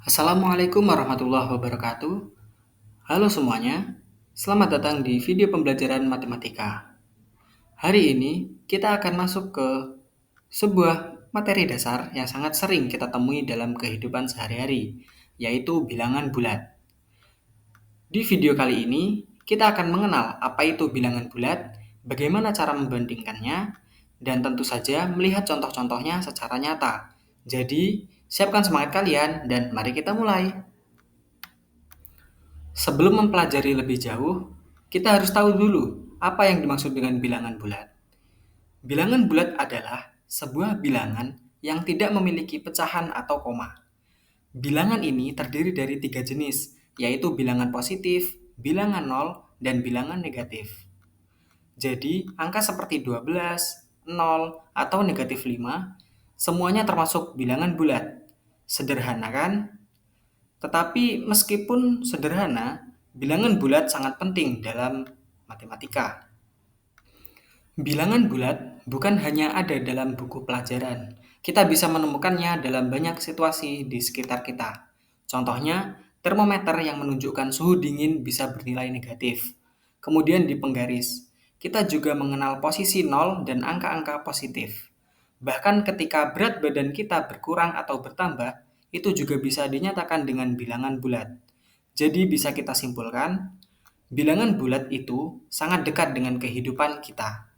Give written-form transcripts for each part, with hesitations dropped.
Assalamualaikum warahmatullahi wabarakatuh. Halo semuanya, selamat datang di video pembelajaran matematika. Hari ini kita akan masuk ke sebuah materi dasar yang sangat sering kita temui dalam kehidupan sehari-hari, yaitu bilangan bulat. Di video kali ini, kita akan mengenal apa itu bilangan bulat, bagaimana cara membandingkannya, dan tentu saja melihat contoh-contohnya secara nyata. Jadi, siapkan semangat kalian dan mari kita mulai. Sebelum mempelajari lebih jauh, kita harus tahu dulu apa yang dimaksud dengan bilangan bulat. Bilangan bulat adalah sebuah bilangan yang tidak memiliki pecahan atau koma. Bilangan ini terdiri dari tiga jenis, yaitu bilangan positif, bilangan nol, dan bilangan negatif. Jadi, angka seperti 12, 0, atau negatif 5, semuanya termasuk bilangan bulat. Sederhana kan? Tetapi meskipun sederhana, bilangan bulat sangat penting dalam matematika. Bilangan bulat bukan hanya ada dalam buku pelajaran. Kita bisa menemukannya dalam banyak situasi di sekitar kita. Contohnya, termometer yang menunjukkan suhu dingin bisa bernilai negatif. Kemudian di penggaris, kita juga mengenal posisi 0 dan angka-angka positif. Bahkan ketika berat badan kita berkurang atau bertambah, itu juga bisa dinyatakan dengan bilangan bulat. Jadi bisa kita simpulkan, bilangan bulat itu sangat dekat dengan kehidupan kita.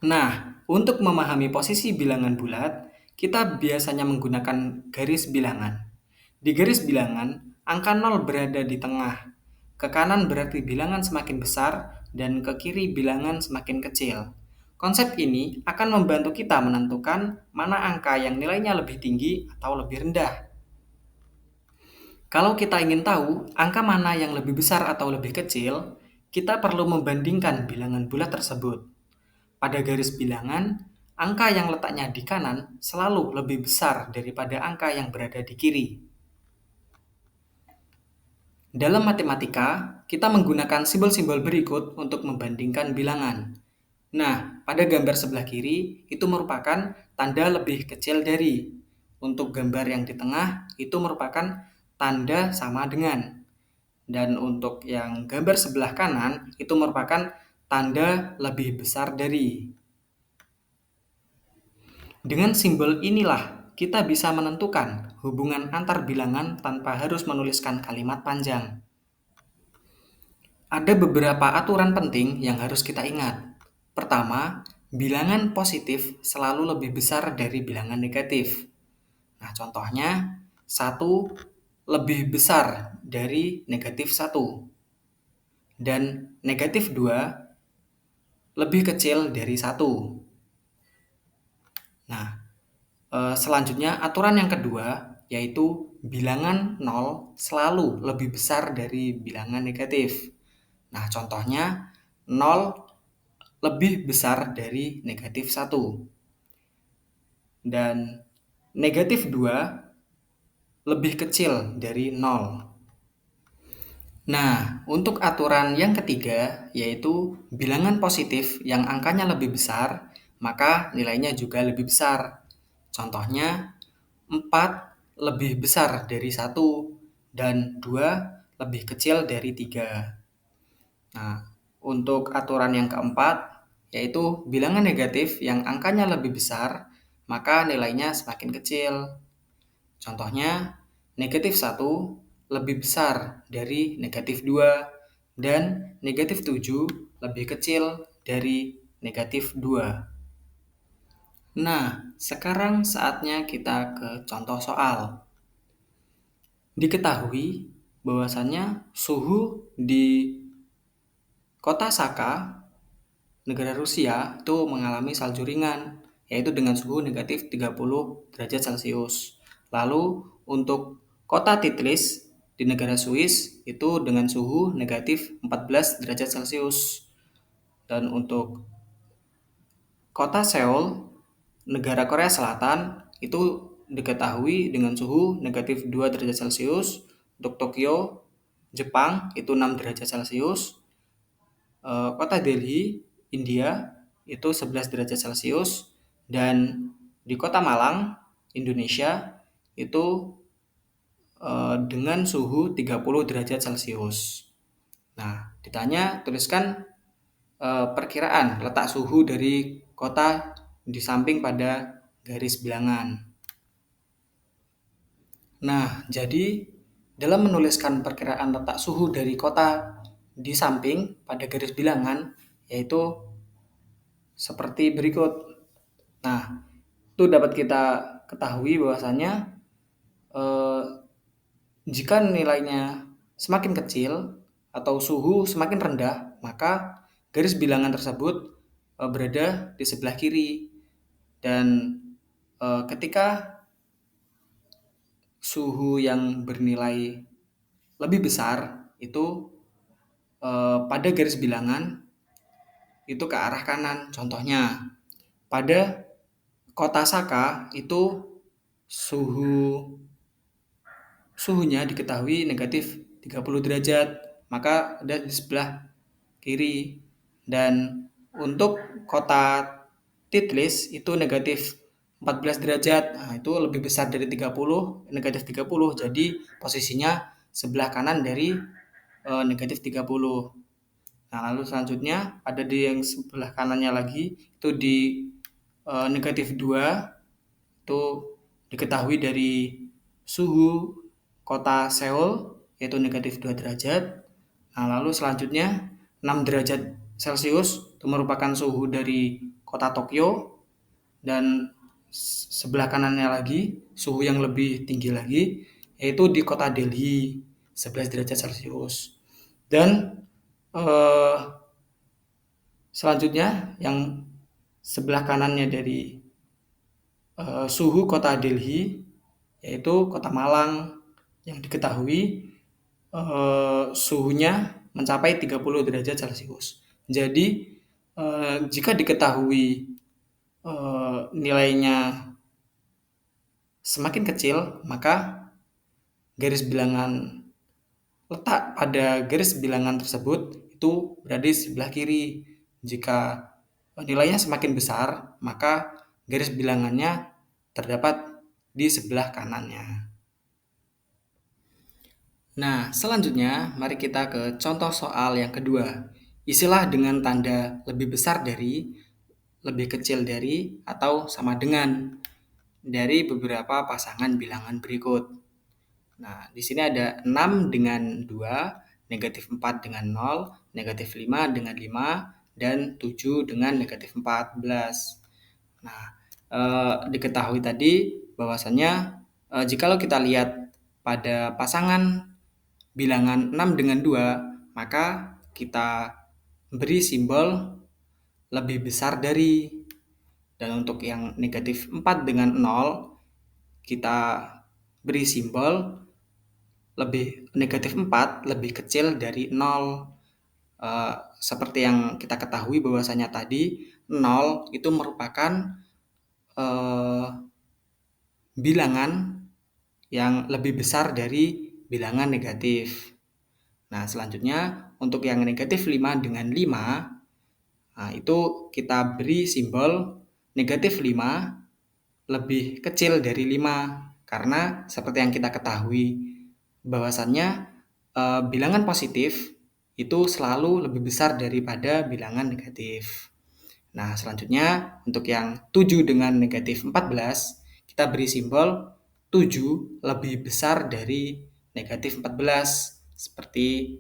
Nah, untuk memahami posisi bilangan bulat, kita biasanya menggunakan garis bilangan. Di garis bilangan, angka 0 berada di tengah. Ke kanan berarti bilangan semakin besar, dan ke kiri bilangan semakin kecil. Konsep ini akan membantu kita menentukan mana angka yang nilainya lebih tinggi atau lebih rendah. Kalau kita ingin tahu angka mana yang lebih besar atau lebih kecil, kita perlu membandingkan bilangan bulat tersebut. Pada garis bilangan, angka yang letaknya di kanan selalu lebih besar daripada angka yang berada di kiri. Dalam matematika, kita menggunakan simbol-simbol berikut untuk membandingkan bilangan. Nah, pada gambar sebelah kiri, itu merupakan tanda lebih kecil dari. Untuk gambar yang di tengah, itu merupakan tanda sama dengan. Dan untuk yang gambar sebelah kanan, itu merupakan tanda lebih besar dari. Dengan simbol inilah kita bisa menentukan hubungan antar bilangan tanpa harus menuliskan kalimat panjang. Ada beberapa aturan penting yang harus kita ingat. Pertama, bilangan positif selalu lebih besar dari bilangan negatif. Nah, contohnya 1 lebih besar dari negatif 1 dan negatif 2 lebih kecil dari 1. Nah, selanjutnya aturan yang kedua yaitu bilangan 0 selalu lebih besar dari bilangan negatif. Nah, contohnya 0 lebih besar dari negatif 1 dan negatif 2 lebih kecil dari 0. Nah, untuk aturan yang ketiga yaitu bilangan positif yang angkanya lebih besar, maka nilainya juga lebih besar. Contohnya 4 lebih besar dari 1 dan 2 lebih kecil dari 3. Nah, untuk aturan yang keempat, yaitu bilangan negatif yang angkanya lebih besar, maka nilainya semakin kecil. Contohnya, negatif 1 lebih besar dari negatif 2 dan negatif 7 lebih kecil dari negatif 2. Nah, sekarang saatnya kita ke contoh soal. Diketahui bahwasannya suhu di kota Saka, negara Rusia, itu mengalami salju ringan, yaitu dengan suhu negatif 30 derajat Celcius. Lalu untuk kota Titlis di negara Swiss itu dengan suhu negatif 14 derajat Celcius. Dan untuk kota Seoul, negara Korea Selatan, itu diketahui dengan suhu negatif 2 derajat Celcius. Untuk Tokyo, Jepang, itu 6 derajat Celcius. Kota Delhi, India, itu 11 derajat Celcius. Dan di kota Malang, Indonesia, itu dengan suhu 30 derajat Celcius. Nah, ditanya tuliskan perkiraan letak suhu dari kota di samping pada garis bilangan. Nah, jadi dalam menuliskan perkiraan letak suhu dari kota di samping pada garis bilangan, yaitu seperti berikut. Nah, itu dapat kita ketahui bahwasanya eh, jika nilainya semakin kecil atau suhu semakin rendah, maka garis bilangan tersebut berada di sebelah kiri. Dan ketika suhu yang bernilai lebih besar itu pada garis bilangan itu ke arah kanan. Contohnya, pada kota Saka itu suhunya diketahui negatif 30 derajat, maka ada di sebelah kiri. Dan untuk kota Titlis itu negatif 14 derajat, nah, itu lebih besar dari 30, negatif 30, jadi posisinya sebelah kanan dari negatif 30. Nah, lalu selanjutnya ada di yang sebelah kanannya lagi, itu di negatif 2, itu diketahui dari suhu kota Seoul, yaitu negatif 2 derajat. Nah, lalu selanjutnya 6 derajat Celcius itu merupakan suhu dari kota Tokyo, dan sebelah kanannya lagi suhu yang lebih tinggi lagi yaitu di kota Delhi 11 derajat Celcius. Dan eh, selanjutnya yang sebelah kanannya dari suhu kota Delhi yaitu kota Malang, yang diketahui suhunya mencapai 30 derajat Celcius. Jadi jika diketahui nilainya semakin kecil, maka garis bilangan letak pada garis bilangan tersebut itu berada di sebelah kiri. Jika nilainya semakin besar, maka garis bilangannya terdapat di sebelah kanannya. Nah, selanjutnya mari kita ke contoh soal yang kedua. Isilah dengan tanda lebih besar dari, lebih kecil dari, atau sama dengan dari beberapa pasangan bilangan berikut. Nah, di sini ada 6 dengan 2, negatif 4 dengan 0, negatif 5 dengan 5, dan 7 dengan negatif 14. Nah, diketahui tadi bahwasannya jikalau kita lihat pada pasangan bilangan 6 dengan 2, maka kita beri simbol lebih besar dari. Dan untuk yang negatif 4 dengan 0, kita beri simbol lebih negatif 4 lebih kecil dari 0. Seperti yang kita ketahui bahwasanya tadi 0 itu merupakan bilangan yang lebih besar dari bilangan negatif. Nah, selanjutnya untuk yang negatif 5 dengan 5, nah, itu kita beri simbol negatif 5 lebih kecil dari 5. Karena seperti yang kita ketahui bahwasannya bilangan positif itu selalu lebih besar daripada bilangan negatif. Nah, selanjutnya untuk yang 7 dengan negatif 14, kita beri simbol 7 lebih besar dari negatif 14. Seperti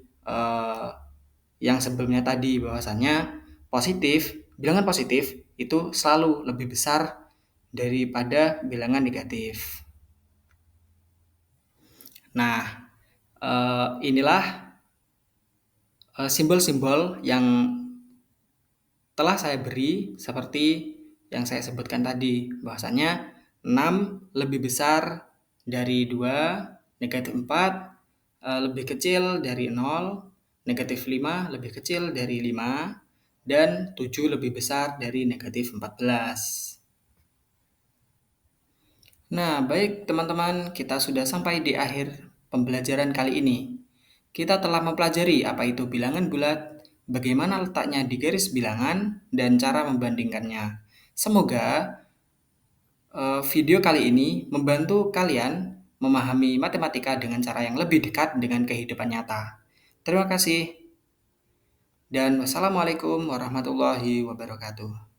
yang sebelumnya tadi, bahwasannya bilangan positif itu selalu lebih besar daripada bilangan negatif. Nah, inilah simbol-simbol yang telah saya beri seperti yang saya sebutkan tadi, bahwasanya 6 lebih besar dari 2, negatif 4 lebih kecil dari 0, negatif 5 lebih kecil dari 5, dan 7 lebih besar dari negatif 14. Nah, baik teman-teman, kita sudah sampai di akhir pembelajaran kali ini. Kita telah mempelajari apa itu bilangan bulat, bagaimana letaknya di garis bilangan, dan cara membandingkannya. Semoga video kali ini membantu kalian memahami matematika dengan cara yang lebih dekat dengan kehidupan nyata. Terima kasih, dan wassalamualaikum warahmatullahi wabarakatuh.